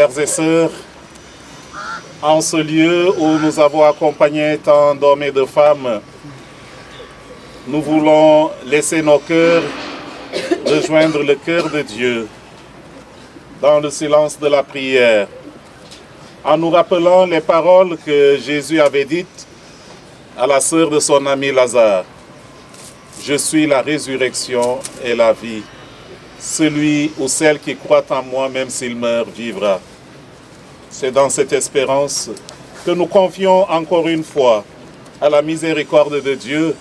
Frères et sœurs, en ce lieu où nous avons accompagné tant d'hommes et de femmes, nous voulons laisser nos cœurs rejoindre le cœur de Dieu dans le silence de la prière, en nous rappelant les paroles que Jésus avait dites à la sœur de son ami Lazare. Je suis la résurrection et la vie. Celui ou celle qui croit en moi, même s'il meurt, vivra. C'est dans cette espérance que nous confions encore une fois à la miséricorde de Dieu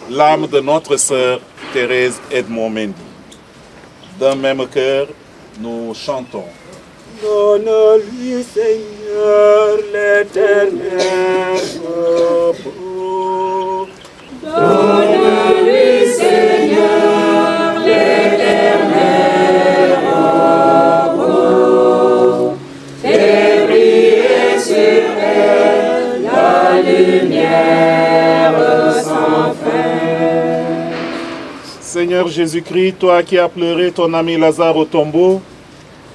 l'âme de notre sœur Thérèse Edmond-Mendy. D'un même cœur, nous chantons. Donne-lui, Seigneur, l'éternel repos. Donne-lui, Seigneur, l'éternel repos. Fais briller sur elle la lumière sans fin. Seigneur Jésus-Christ, toi qui as pleuré ton ami Lazare au tombeau,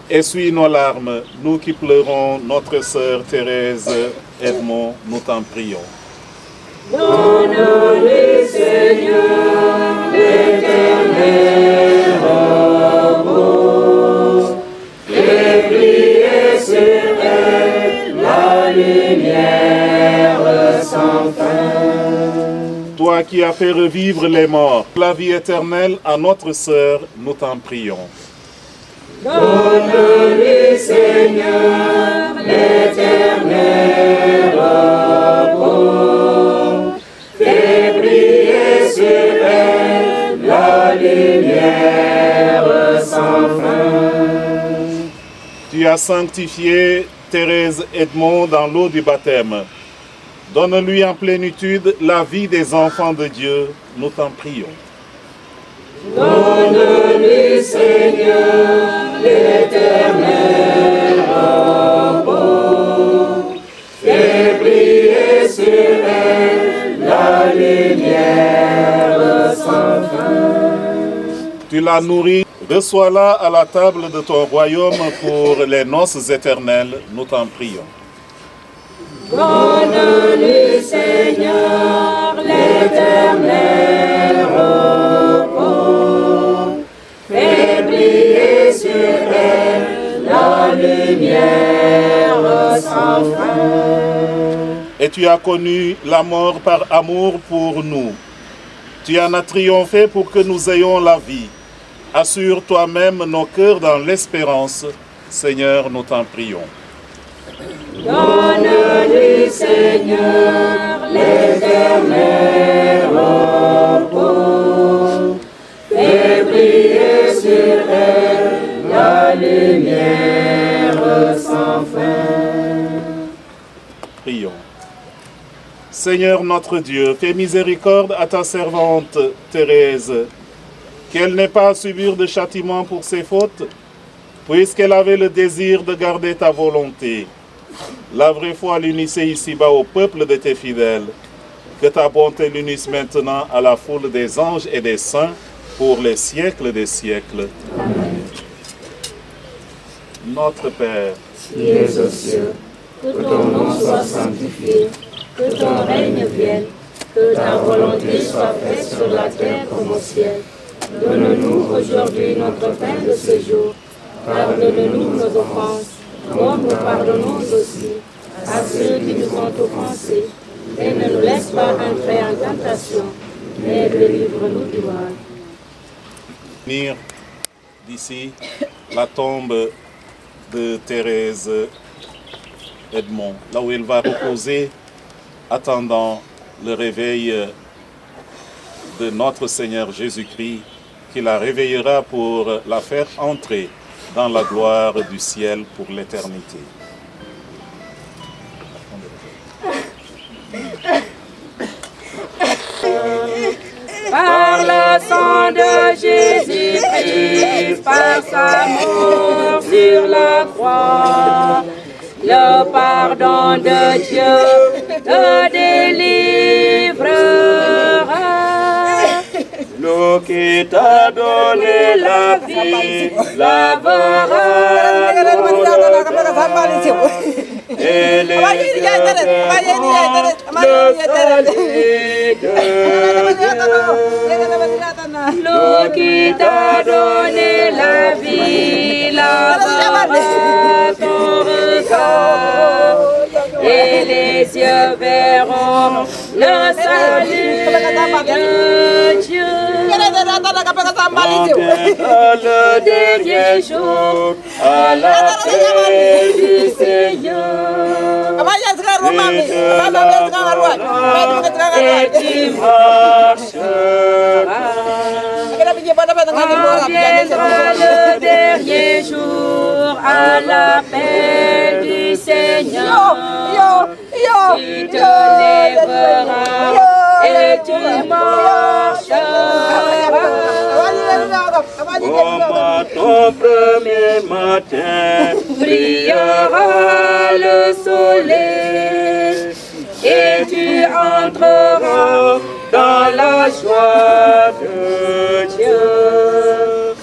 essuie nos larmes, nous qui pleurons notre sœur Thérèse Edmond, nous t'en prions. Donne-lui, Seigneur, l'éternel repos. Fais briller sur elle la lumière sans fin. Toi qui as fait revivre les morts, la vie éternelle à notre sœur, nous t'en prions. Donne-lui, Seigneur, l'éternel repos. Fais briller sur elle la lumière sans fin. Tu as sanctifié Thérèse Edmond dans l'eau du baptême. Donne-lui en plénitude la vie des enfants de Dieu, nous t'en prions. Donne-lui, Seigneur, l'éternel repos. Fais briller sur elle la lumière sans fin. Tu l'as nourrie, reçois-la à la table de ton royaume pour les noces éternelles, nous t'en prions. Donne-lui, Seigneur, l'éternel repos. Fais briller sur elle la lumière sans fin. Et tu as connu la mort par amour pour nous. Tu en as triomphé pour que nous ayons la vie. Assure toi-même nos cœurs dans l'espérance. Seigneur, nous t'en prions. Donne-lui, Seigneur, l'éternel repos. Fais briller sur elle la lumière sans fin. Prions. Seigneur notre Dieu, fais miséricorde à ta servante Thérèse, qu'elle n'ait pas à subir de châtiment pour ses fautes, puisqu'elle avait le désir de garder ta volonté. La vraie foi l'unissait ici-bas au peuple de tes fidèles. Que ta bonté l'unisse maintenant à la foule des anges et des saints pour les siècles des siècles. Amen. Notre Père, qui es aux cieux, que ton nom soit sanctifié, que ton règne vienne, que ta volonté soit faite sur la terre comme au ciel. Donne-nous aujourd'hui notre pain de ce jour. Pardonne-nous nos offenses, comme nous pardonnons aussi à ceux qui nous ont offensés. Et ne nous laisse pas entrer en tentation, mais délivre-nous du mal. Venir d'ici la tombe de Thérèse Edmond, là où elle va reposer, attendant le réveil de notre Seigneur Jésus-Christ, qui la réveillera pour la faire entrer dans la gloire du ciel pour l'éternité. Par le sang de Jésus-Christ, par sa mort sur la croix, le pardon de Dieu te délivrera. L'eau qui t'a donné la vie, lavera ton regard. Et les yeux verront le salut de Dieu. L'eau qui t'a donné la vie, lavera ton regard. Et les yeux verront le salut de Dieu. Dans le dernier jour, à la paix du Seigneur, et tu marcheras. Quand viendra le dernier jour, à la paix du Seigneur, tu te lèveras et tu marcheras. Comme à ton premier matin, Brillera le soleil et tu entreras dans la joie de Dieu.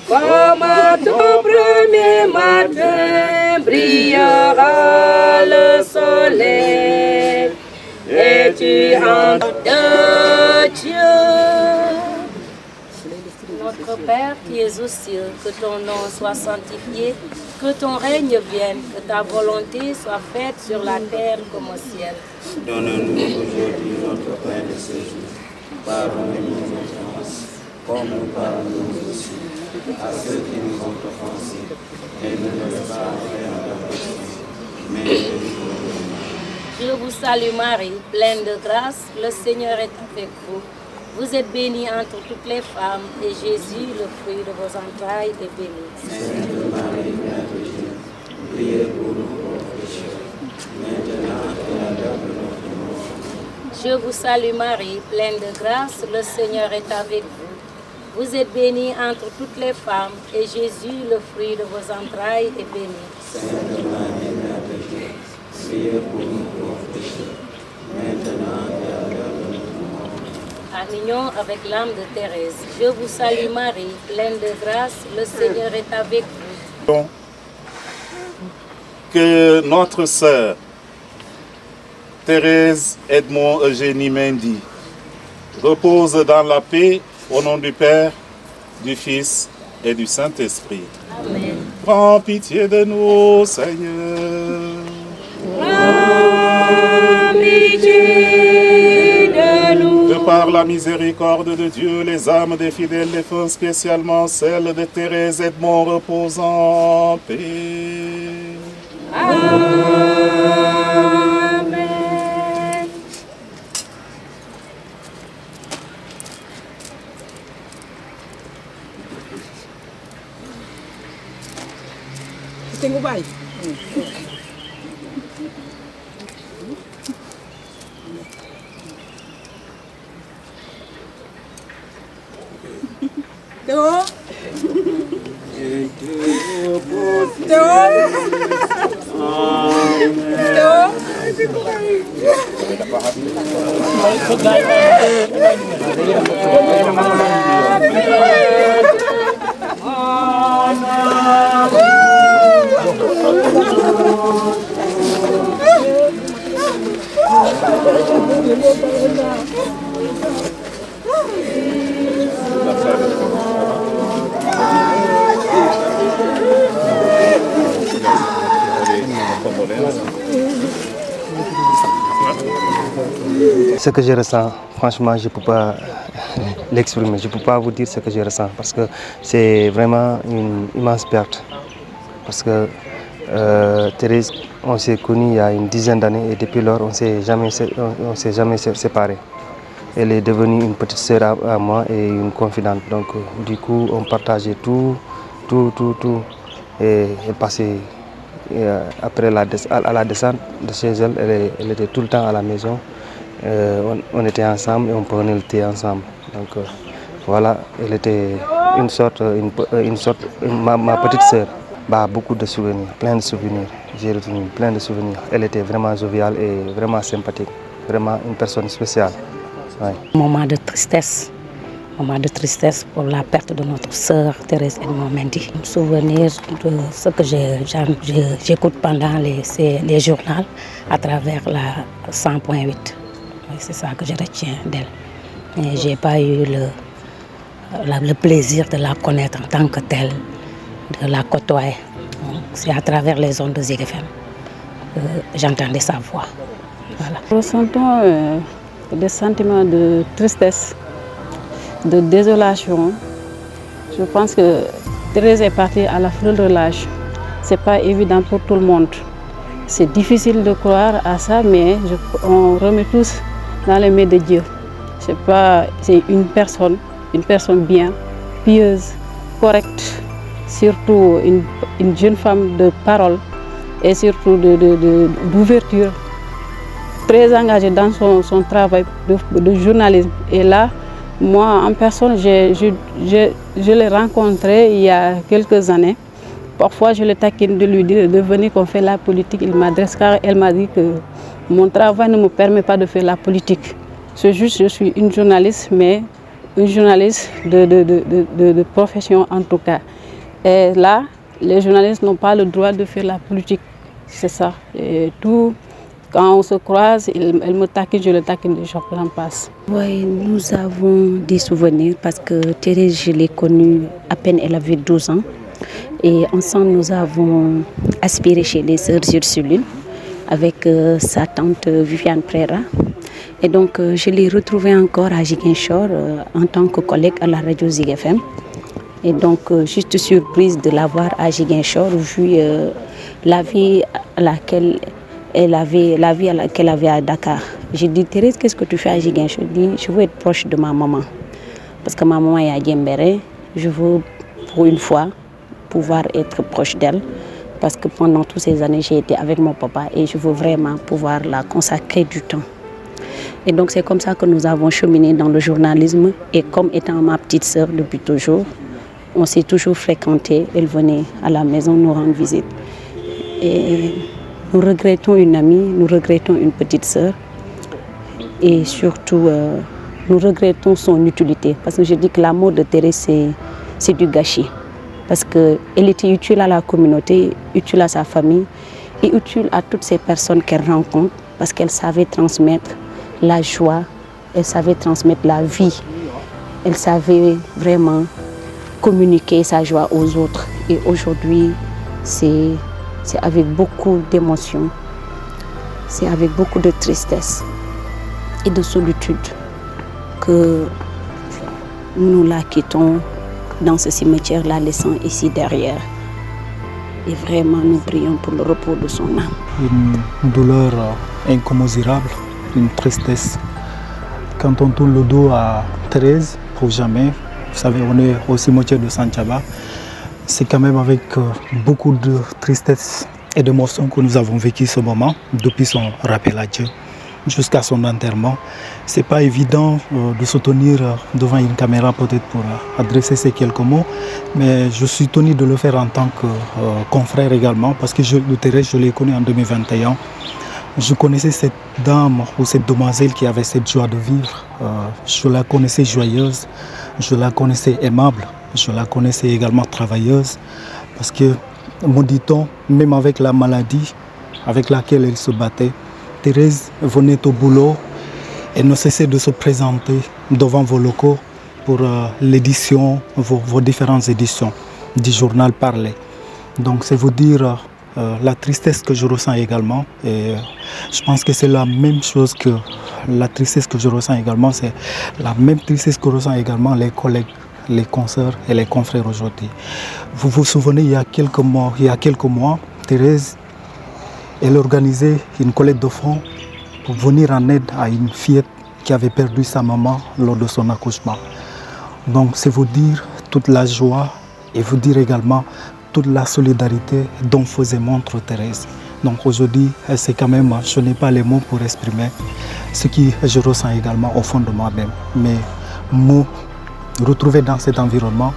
comme à ton premier matin. Brillera le soleil et tu entreras de Dieu. Notre Père qui es aux cieux, que ton nom soit sanctifié, que ton règne vienne, que ta volonté soit faite sur la terre comme au ciel. Donne-nous aujourd'hui notre pain de ce jour. Pardonne-nous nos offenses, comme nous pardonnons aussi à ceux qui nous ont offensés. Et ne nous laisse pas entrer en tentation, mais délivre-nous du mal. Je vous salue Marie, pleine de grâce, le Seigneur est avec vous. Vous êtes bénie entre toutes les femmes, et Jésus, le fruit de vos entrailles, est béni. Sainte Marie, Mère de Dieu, priez pour nous pauvres pécheurs, maintenant et à l'heure de notre mort. Je vous salue Marie, pleine de grâce, le Seigneur est avec vous. Vous êtes bénie entre toutes les femmes, et Jésus, le fruit de vos entrailles, est béni. Sainte Marie, Mère de Dieu, priez pour nous pauvres pécheurs, maintenant et à l'heure de notre mort. En union avec l'âme de Thérèse, je vous salue Marie, pleine de grâce, le Seigneur est avec vous. Que notre sœur Thérèse Edmond Eugénie Mendy repose dans la paix au nom du Père, du Fils et du Saint-Esprit. Amen. Prends pitié de nous, Seigneur. Prends pitié de nous. De par la miséricorde de Dieu, les âmes des fidèles défunts, spécialement celles de Thérèse Edmond, reposent en paix. Amen. Tengok baik. Tengok. Ce que je ressens, franchement, je ne peux pas l'exprimer, je ne peux pas vous dire ce que je ressens parce que c'est vraiment une immense perte. Parce que Thérèse, on s'est connus il y a une dizaine d'années et depuis lors, on ne s'est jamais séparés. Elle est devenue une petite sœur à moi et une confidente. Donc, du coup, on partageait tout. Et elle passait, après à la descente de chez elle, elle était tout le temps à la maison. On était ensemble et on prenait le thé ensemble. Donc voilà, elle était ma petite sœur. Bah, beaucoup de souvenirs, plein de souvenirs. J'ai retenu plein de souvenirs. Elle était vraiment joviale et vraiment sympathique. Vraiment une personne spéciale. Ouais. Moment de tristesse, moment de tristesse pour la perte de notre sœur Thérèse Edmond Mendy. Un souvenir de ce que j'écoute pendant les journaux à travers la 100.8. C'est ça que je retiens d'elle. Et je n'ai pas eu le plaisir de la connaître en tant que telle, de la côtoyer. C'est à travers les ondes de Zik FM que j'entendais sa voix. Voilà. Ressentons des sentiments de tristesse, de désolation. Je pense que Thérèse est partie à la fleur de l'âge. Ce n'est pas évident pour tout le monde. C'est difficile de croire à ça, mais on remet tous dans les mains de Dieu. C'est une personne bien, pieuse, correcte, surtout une jeune femme de parole et surtout d'ouverture, très engagée dans son travail de journalisme. Et là, moi, en personne, je l'ai rencontré il y a quelques années. Parfois, je le taquine de lui dire de venir qu'on fait la politique. Il m'adresse car elle m'a dit que mon travail ne me permet pas de faire la politique. C'est juste, je suis une journaliste, mais une journaliste de profession en tout cas. Et là, les journalistes n'ont pas le droit de faire la politique. C'est ça. Et tout, quand on se croise, elle me taquine, je le taquine, j'en passe. Oui, nous avons des souvenirs parce que Thérèse, je l'ai connue à peine, elle avait 12 ans. Et ensemble, nous avons aspiré chez les sœurs Ursulines avec sa tante Viviane Prera. Et donc, je l'ai retrouvée encore à Ziguinchor en tant que collègue à la radio Zik FM. Et donc, juste surprise de la voir à Ziguinchor, vu la vie à laquelle elle avait à Dakar. J'ai dit, Thérèse, qu'est-ce que tu fais à Ziguinchor? Je dis, je veux être proche de ma maman. Parce que ma maman est à Djembéré. Je veux, pour une fois, pouvoir être proche d'elle. Parce que pendant toutes ces années, j'ai été avec mon papa et je veux vraiment pouvoir la consacrer du temps. Et donc, c'est comme ça que nous avons cheminé dans le journalisme. Et comme étant ma petite sœur depuis toujours, on s'est toujours fréquenté. Elle venait à la maison nous rendre visite. Et nous regrettons une amie, nous regrettons une petite sœur. Et surtout, nous regrettons son utilité. Parce que je dis que la mort de Thérèse, c'est du gâchis. Parce qu'elle était utile à la communauté, utile à sa famille et utile à toutes ces personnes qu'elle rencontre. Parce qu'elle savait transmettre la joie, elle savait transmettre la vie. Elle savait vraiment communiquer sa joie aux autres. Et aujourd'hui, c'est avec beaucoup d'émotion, c'est avec beaucoup de tristesse et de solitude que nous la quittons dans ce cimetière, la laissant ici derrière. Et vraiment, nous prions pour le repos de son âme. Une douleur incommensurable, une tristesse. Quand on tourne le dos à Thérèse, pour jamais, vous savez, on est au cimetière de Santhiaba, c'est quand même avec beaucoup de tristesse et d'émotion que nous avons vécu ce moment, depuis son rappel à Dieu jusqu'à son enterrement. C'est pas évident de se tenir devant une caméra peut-être pour adresser ces quelques mots, mais je suis tenu de le faire en tant que confrère également, parce que Thérèse, je l'ai connue en 2021. Je connaissais cette dame ou cette demoiselle qui avait cette joie de vivre. Je la connaissais joyeuse, je la connaissais aimable, je la connaissais également travailleuse, parce que, me dit-on, même avec la maladie avec laquelle elle se battait, Thérèse venait au boulot et ne cessait de se présenter devant vos locaux pour l'édition, vos différentes éditions du journal Parler. Donc c'est vous dire la tristesse que je ressens également. Et je pense que c'est la même chose que la tristesse que je ressens également, c'est la même tristesse que ressentent également les collègues, les consoeurs et les confrères aujourd'hui. Vous vous souvenez, il y a quelques mois, Thérèse, elle organisait une collecte de fonds pour venir en aide à une fillette qui avait perdu sa maman lors de son accouchement. Donc c'est vous dire toute la joie et vous dire également toute la solidarité dont faisait montre Thérèse. Donc aujourd'hui, c'est quand même, je n'ai pas les mots pour exprimer ce que je ressens également au fond de moi-même. Mais me retrouver dans cet environnement,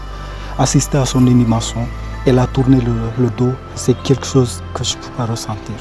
assister à son inhumation et la tourner le dos, c'est quelque chose que je ne peux pas ressentir.